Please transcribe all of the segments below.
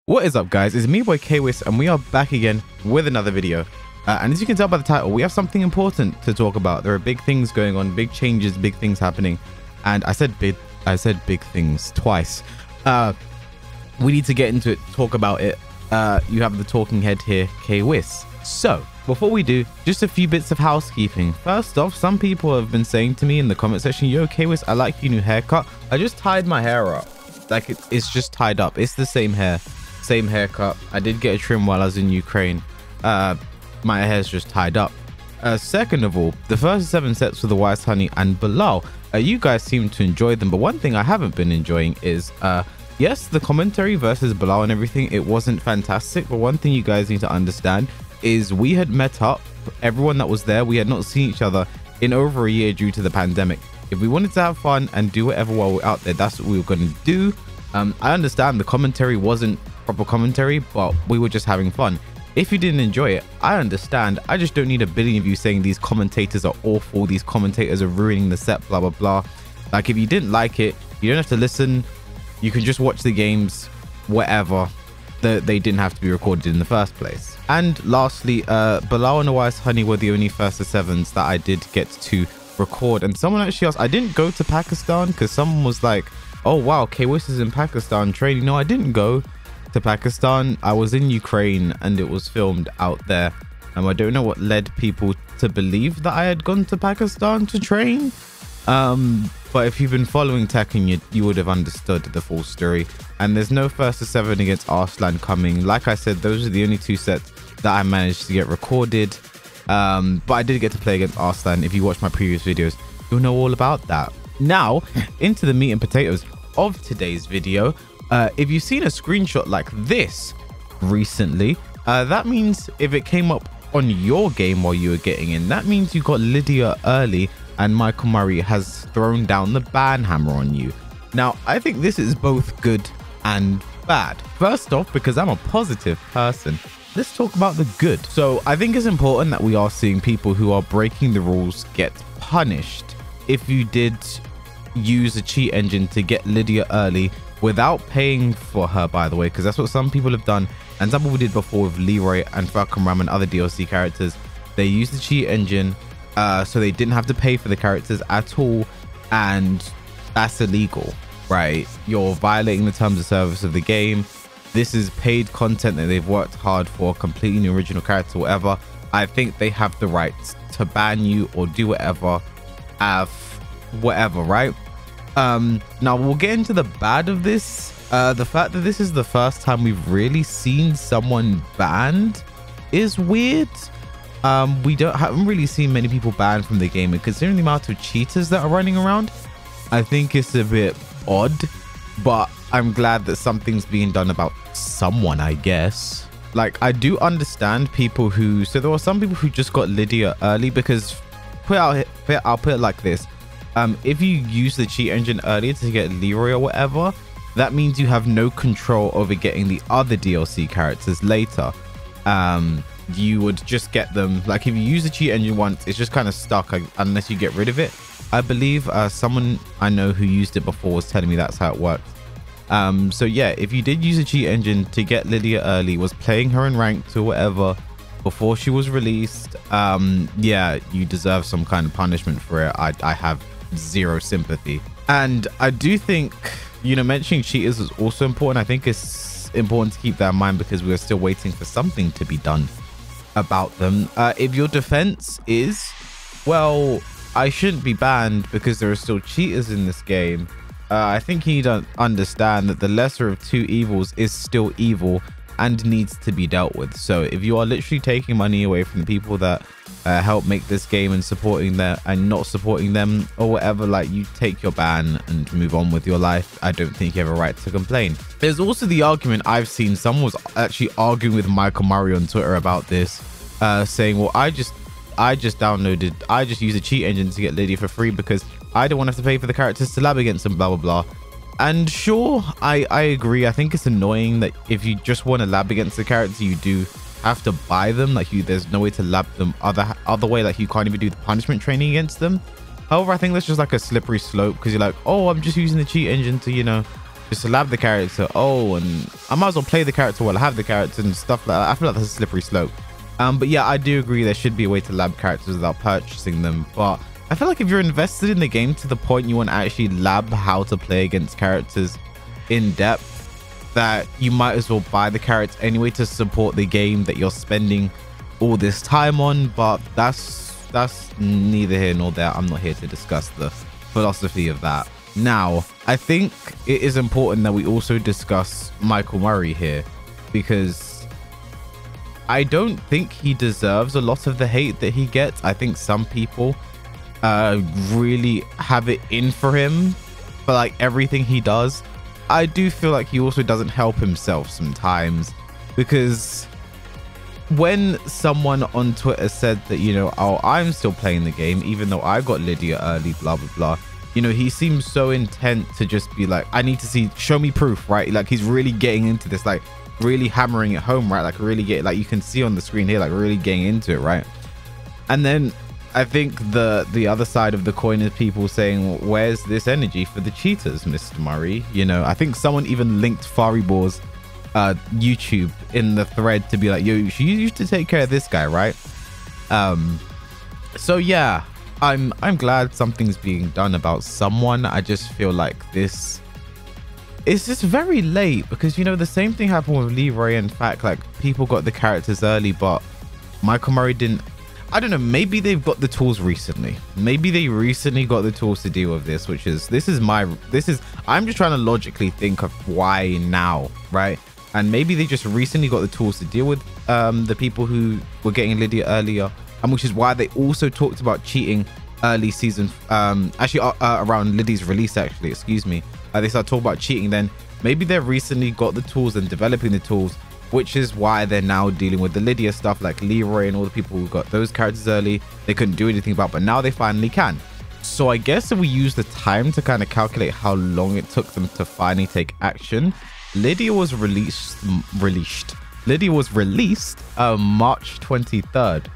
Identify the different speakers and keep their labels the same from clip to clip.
Speaker 1: What is up, guys? It's me, boy Kwis, and we are back again with another video. And as you can tell by the title, we have something important to talk about. There are big things going on, big changes, big things happening. And I said big things twice. We need to get into it, talk about it. You have the talking head here, Kwis. So before we do, just a few bits of housekeeping. First off, some people have been saying to me in the comment section, yo, Kwis, I like your new haircut. I just tied my hair up. Like it's just tied up. It's the same hair. Same haircut. I did get a trim while I was in Ukraine. My hair's just tied up. Second of all, the first 7 sets for the Wise Honey and Bilal, you guys seem to enjoy them, but one thing I haven't been enjoying is yes, the commentary versus Bilal and everything, it wasn't fantastic, but one thing you guys need to understand is we had met up, everyone that was there, we had not seen each other in over a year due to the pandemic. If we wanted to have fun and do whatever while we're out there, that's what we were going to do. I understand the commentary wasn't proper commentary, but we were just having fun. If you didn't enjoy it, I understand. I just don't need a billion of you saying these commentators are awful, these commentators are ruining the set, blah blah blah. Like, if you didn't like it, you don't have to listen. You can just watch the games, whatever. They didn't have to be recorded in the first place. And lastly, Bilal and the Wise Honey were the only first to 7s that I did get to record. And someone actually asked, I didn't go to Pakistan, because someone was like, oh wow, Kwis is in Pakistan training. No, I didn't go to Pakistan. I was in Ukraine and it was filmed out there. I don't know what led people to believe that I had gone to Pakistan to train. But if you've been following Tekken, you would have understood the full story. And there's no first to 7 against Arslan coming. Like I said, those are the only 2 sets that I managed to get recorded. But I did get to play against Arslan. If you watch my previous videos, you'll know all about that. Now, into the meat and potatoes of today's video. If you've seen a screenshot like this recently, that means if it came up on your game while you were getting in, that means you got Lydia early and Michael Murray has thrown down the ban hammer on you. Now, I think this is both good and bad. First off, because I'm a positive person, let's talk about the good. So I think it's important that we are seeing people who are breaking the rules get punished. If you did use a cheat engine to get Lydia early without paying for her, by the way, because that's what some people have done, and some people did before with Leroy and Falcon Ram and other DLC characters. They used the cheat engine so they didn't have to pay for the characters at all, and that's illegal, right? You're violating the terms of service of the game. This is paid content that they've worked hard for, completing the original character, whatever. I think they have the right to ban you or do whatever, whatever, right? Now we'll get into the bad of this. The fact that this is the first time we've really seen someone banned is weird. We haven't really seen many people banned from the game, and considering the amount of cheaters that are running around, I think it's a bit odd, but I'm glad that something's being done about someone, I guess. Like, I do understand people who, so there were some people who just got Lydia early, because I'll put it like this. If you use the cheat engine earlier to get Leroy or whatever, that means you have no control over getting the other DLC characters later. You would just get them, like, if you use the cheat engine once, it's just kind of stuck unless you get rid of it. I believe someone I know who used it before was telling me that's how it works. So yeah, if you did use a cheat engine to get Lydia early, was playing her in ranked or whatever before she was released, yeah, you deserve some kind of punishment for it. I have zero sympathy. And I do think, you know, mentioning cheaters is also important. I think it's important to keep that in mind because we are still waiting for something to be done about them. If your defense is, well, I shouldn't be banned because there are still cheaters in this game, I think you need to understand that the lesser of 2 evils is still evil and needs to be dealt with. So if you are literally taking money away from the people that help make this game and supporting them and not supporting them or whatever, like, you take your ban and move on with your life. I don't think you have a right to complain. There's also the argument I've seen, someone was actually arguing with Michael Murray on Twitter about this, saying, well, I just used a cheat engine to get Lydia for free because I don't want to have to pay for the characters to lab against them, blah blah blah. And sure, I agree. I think it's annoying that if you just want to lab against the character, you do have to buy them. Like there's no way to lab them other way. Like you can't even do the punishment training against them. However, I think that's just like a slippery slope, because you're like, oh, I'm just using the cheat engine to, you know, just to lab the character. Oh, and I might as well play the character while I have the character and stuff like that. I feel like that's a slippery slope. But yeah, I do agree there should be a way to lab characters without purchasing them. But I feel like if you're invested in the game to the point you want to actually lab how to play against characters in depth, that you might as well buy the character anyway to support the game that you're spending all this time on. But that's neither here nor there. I'm not here to discuss the philosophy of that. Now, I think it is important that we also discuss Michael Murray here, because I don't think he deserves a lot of the hate that he gets. I think some people really have it in for him for like everything he does. I do feel like he also doesn't help himself sometimes, because when someone on Twitter said that, you know, oh, I'm still playing the game even though I got Lydia early, blah blah blah, you know, he seems so intent to just be like, I need to see, show me proof, right? Like he's really getting into this, like really hammering it home, right? Like really get, like you can see on the screen here, like really getting into it, right? And then I think the other side of the coin is people saying, where's this energy for the cheaters, Mr. Murray? You know, I think someone even linked Faribor's YouTube in the thread to be like, yo, you used to take care of this guy, right? So yeah, I'm glad something's being done about someone. I just feel like this is just very late, because, you know, the same thing happened with Leroy. In fact, like people got the characters early, but Michael Murray didn't. I don't know, maybe they've got the tools recently. Maybe they recently got the tools to deal with this, which is, I'm just trying to logically think of why now, right? And maybe they just recently got the tools to deal with the people who were getting Lydia earlier, and which is why they also talked about cheating early season, around Lydia's release, actually, excuse me. They started talking about cheating then. Maybe they recently got the tools and developing the tools, which is why they're now dealing with the Lydia stuff, like Leroy and all the people who got those characters early. They couldn't do anything about, but now they finally can. So I guess if we use the time to kind of calculate how long it took them to finally take action, Lydia was released March 23rd.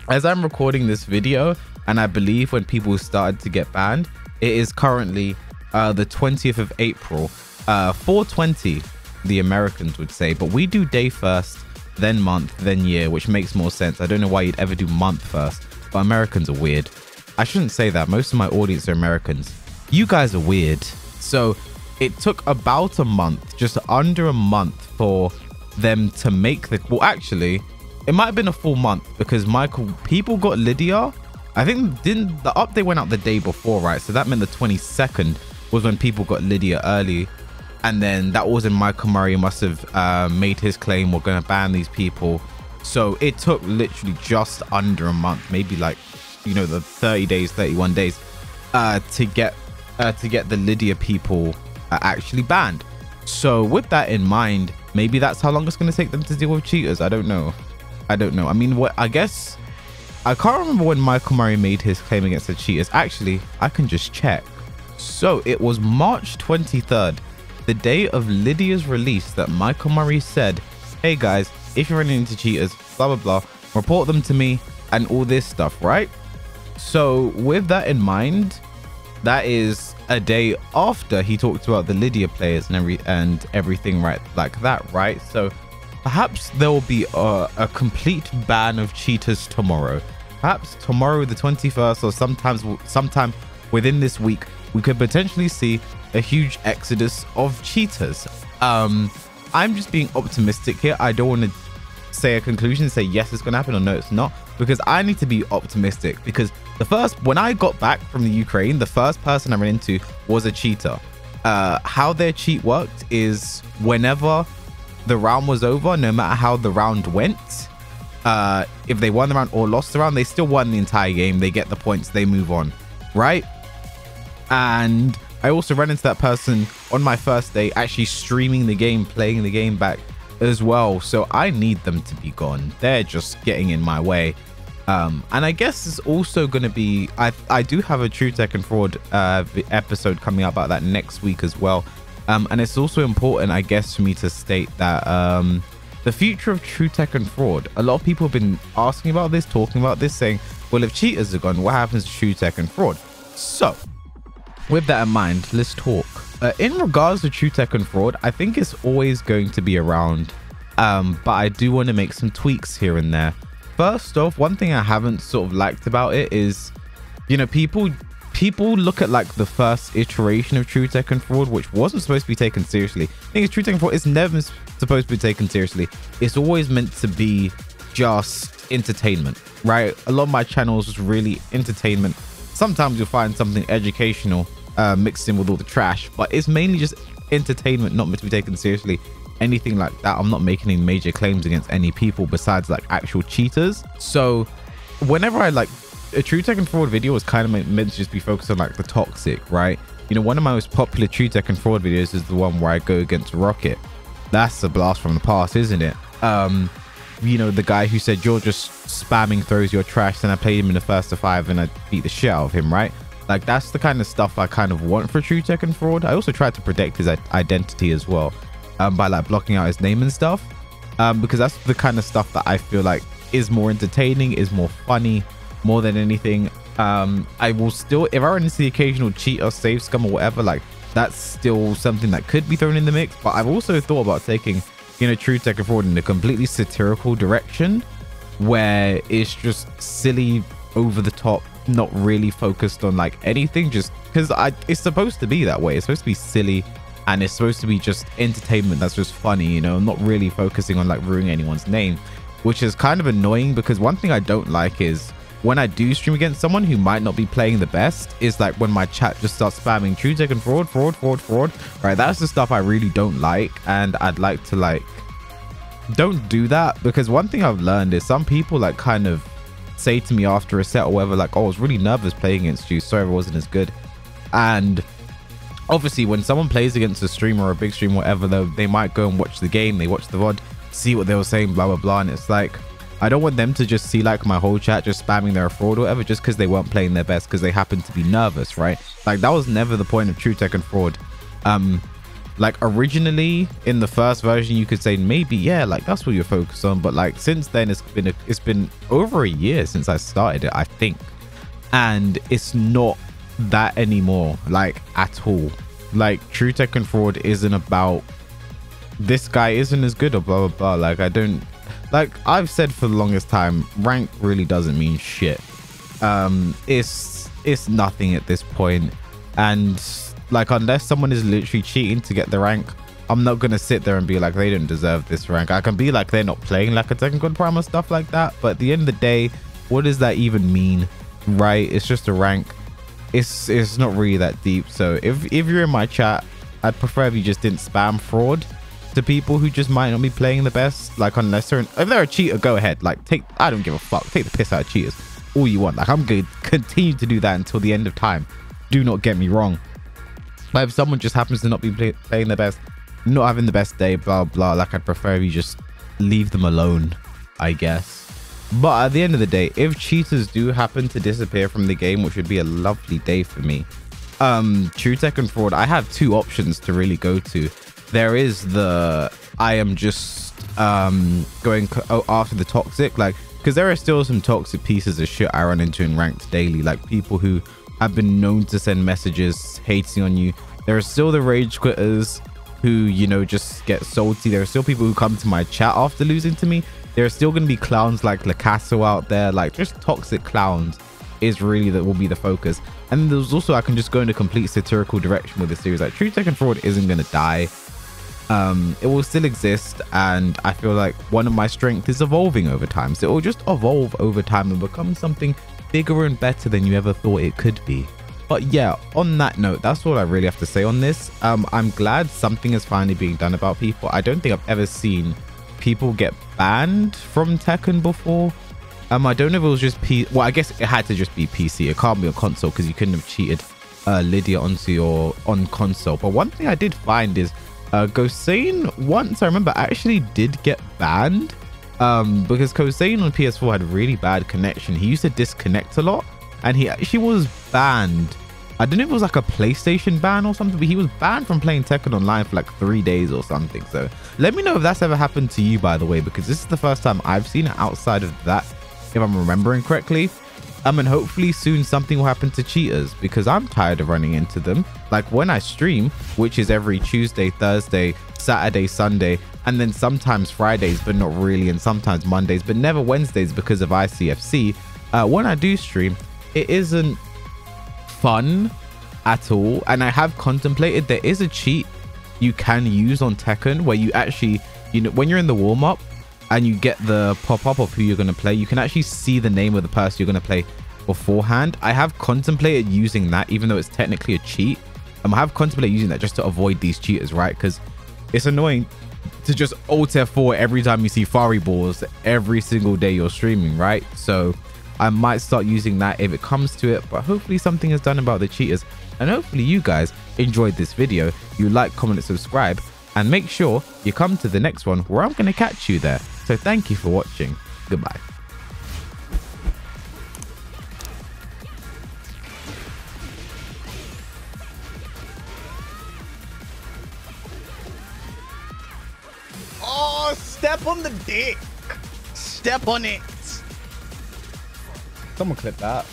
Speaker 1: As I'm recording this video, and I believe when people started to get banned, it is currently the 20th of April, 420, the Americans would say, but we do day first, then month, then year, which makes more sense. I don't know why you'd ever do month first, but Americans are weird. I shouldn't say that. Most of my audience are Americans. You guys are weird. So it took about a month, just under a month, for them to make the, well, actually it might have been a full month, because people got Lydia, I think, the update went out the day before, right? So that meant the 22nd was when people got Lydia early. And then that was when Michael Murray must have made his claim, we're going to ban these people. So it took literally just under a month, maybe like, you know, the 30 days, 31 days to get the Lydia people actually banned. So with that in mind, maybe that's how long it's going to take them to deal with cheaters. I don't know. I mean, I guess I can't remember when Michael Murray made his claim against the cheaters. Actually, I can just check. So it was March 23rd. The day of Lydia's release, that Michael Murray said, hey guys, if you're running into cheaters, blah, blah, blah, report them to me and all this stuff, right? So with that in mind, that is a day after he talked about the Lydia players and everything, right? Like that, right? So perhaps there will be a complete ban of cheaters tomorrow. Perhaps tomorrow, the 21st, or sometime within this week, we could potentially see a huge exodus of cheaters. I'm just being optimistic here. I don't want to say a conclusion, say yes, it's gonna happen, or no, it's not, because I need to be optimistic. Because when I got back from the Ukraine, the first person I ran into was a cheater. How their cheat worked is, whenever the round was over, no matter how the round went, if they won the round or lost the round, they still won the entire game. They get the points, they move on, right? And I also ran into that person on my first day, actually streaming the game, playing the game back as well. So I need them to be gone. They're just getting in my way. And I guess it's also going to be, I do have a True Tech and Fraud episode coming up about that next week as well. And it's also important, I guess, for me to state that the future of true tech and fraud. A lot of people have been asking about this, talking about this, saying, well, if cheaters are gone, what happens to true tech and fraud? So with that in mind, let's talk. In regards to true tech and fraud, I think it's always going to be around, but I do want to make some tweaks here and there. First off, one thing I haven't sort of liked about it is, you know, people look at like the first iteration of true tech and fraud, which wasn't supposed to be taken seriously. I think it's true tech and fraud is never supposed to be taken seriously. It's always meant to be just entertainment, right? A lot of my channels is really entertainment. Sometimes you'll find something educational mixed in with all the trash, but it's mainly just entertainment, not meant to be taken seriously. Anything like that, I'm not making any major claims against any people besides like actual cheaters. So whenever I like a true tech and fraud video is kind of meant to just be focused on like the toxic, right? You know, one of my most popular true tech and fraud videos is the one where I go against Rocket. That's a blast from the past, isn't it? You know, the guy who said you're just spamming throws your trash, and I played him in the first to 5 and I beat the shit out of him, right? Like, that's the kind of stuff I kind of want for true tech and fraud. I also tried to protect his identity as well, by like blocking out his name and stuff, because that's the kind of stuff that I feel like is more entertaining, is more funny, more than anything. I will still, if I run into the occasional cheat or save scum or whatever, like that's still something that could be thrown in the mix. But I've also thought about taking, you know, true tech and fraud in a completely satirical direction, where it's just silly, over the top, not really focused on like anything, just because it's supposed to be that way. It's supposed to be silly, and it's supposed to be just entertainment that's just funny, you know, not really focusing on like ruining anyone's name, which is kind of annoying. Because one thing I don't like is when I do stream against someone who might not be playing the best, is like when my chat just starts spamming true tech and fraud, right? That's the stuff I really don't like, and I'd like to like don't do that. Because one thing I've learned is some people like kind of say to me after a set or whatever, like, oh, I was really nervous playing against you, sorry I wasn't as good. And obviously when someone plays against a streamer or a big streamer, whatever, they might go and watch the game, they watch the VOD, see what they were saying, blah blah blah, and it's like, I don't want them to just see like my whole chat just spamming their fraud or whatever just because they weren't playing their best because they happened to be nervous, right? Like, that was never the point of true tech and fraud. Like, originally in the first version you could say maybe, yeah, like that's what you're focused on, but like since then it's been over a year since I started it, I think, and it's not that anymore, like at all. Like, true tech and fraud isn't about this guy isn't as good or blah blah blah. Like, I don't, like I've said for the longest time, rank really doesn't mean shit. It's nothing at this point, and like, unless someone is literally cheating to get the rank, I'm not gonna sit there and be like they don't deserve this rank. I can be like they're not playing like a Tekken God Prime or stuff like that, but at the end of the day, what does that even mean, right? It's just a rank. It's not really that deep. So if you're in my chat, I'd prefer if you just didn't spam fraud to people who just might not be playing the best. Like, unless if they're a cheater, go ahead, like I don't give a fuck, take the piss out of cheaters all you want. Like, I'm gonna continue to do that until the end of time, do not get me wrong. But if someone just happens to not be playing their best, not having the best day, blah blah, like, I'd prefer if you just leave them alone, I guess. But at the end of the day, if cheaters do happen to disappear from the game, which would be a lovely day for me, true tech and fraud, I have two options to really go to. There is the I am just going after the toxic, like, because there are still some toxic pieces of shit I run into in ranked daily, like people who have been known to send messages hating on you. There are still the rage quitters who, you know, just get salty. There are still people who come to my chat after losing to me. There are still going to be clowns like Lacasso out there, like just toxic clowns is really that will be the focus. And there's also, I can just go in a complete satirical direction with the series. Like, true tech and fraud isn't going to die. It will still exist, and I feel like one of my strengths is evolving over time. So it will just evolve over time and become something bigger and better than you ever thought it could be. But yeah, on that note, that's all I really have to say on this. I'm glad something is finally being done about people. I don't think I've ever seen people get banned from Tekken before. I don't know if it was just well, I guess it had to just be PC. It can't be on console because you couldn't have cheated Lydia onto your console. But one thing I did find is Gosane once, I remember, actually did get banned because Gosane on PS4 had really bad connection. He used to disconnect a lot, and he actually was banned I don't know if it was like a PlayStation ban or something, but he was banned from playing Tekken Online for like 3 days or something. So let me know if that's ever happened to you, by the way, because this is the first time I've seen it outside of that, if I'm remembering correctly. And hopefully soon something will happen to cheaters, because I'm tired of running into them. Like when I stream, which is every Tuesday, Thursday, Saturday, Sunday, and then sometimes Fridays, but not really, and sometimes Mondays, but never Wednesdays because of ICFC. When I do stream, it isn't fun at all. And I have contemplated, there is a cheat you can use on Tekken where you actually, you know, when you're in the warm-up and you get the pop-up of who you're going to play, you can actually see the name of the person you're going to play beforehand. I have contemplated using that, even though it's technically a cheat. I have contemplated using that just to avoid these cheaters, right? Because it's annoying to just Alt F4 every time you see Fari balls every single day you're streaming, right? So I might start using that if it comes to it, but hopefully something is done about the cheaters. And hopefully you guys enjoyed this video. You like, comment, and subscribe, and make sure you come to the next one where I'm going to catch you there. So thank you for watching. Goodbye.
Speaker 2: Oh, step on the dick. Step on it. Someone clip that.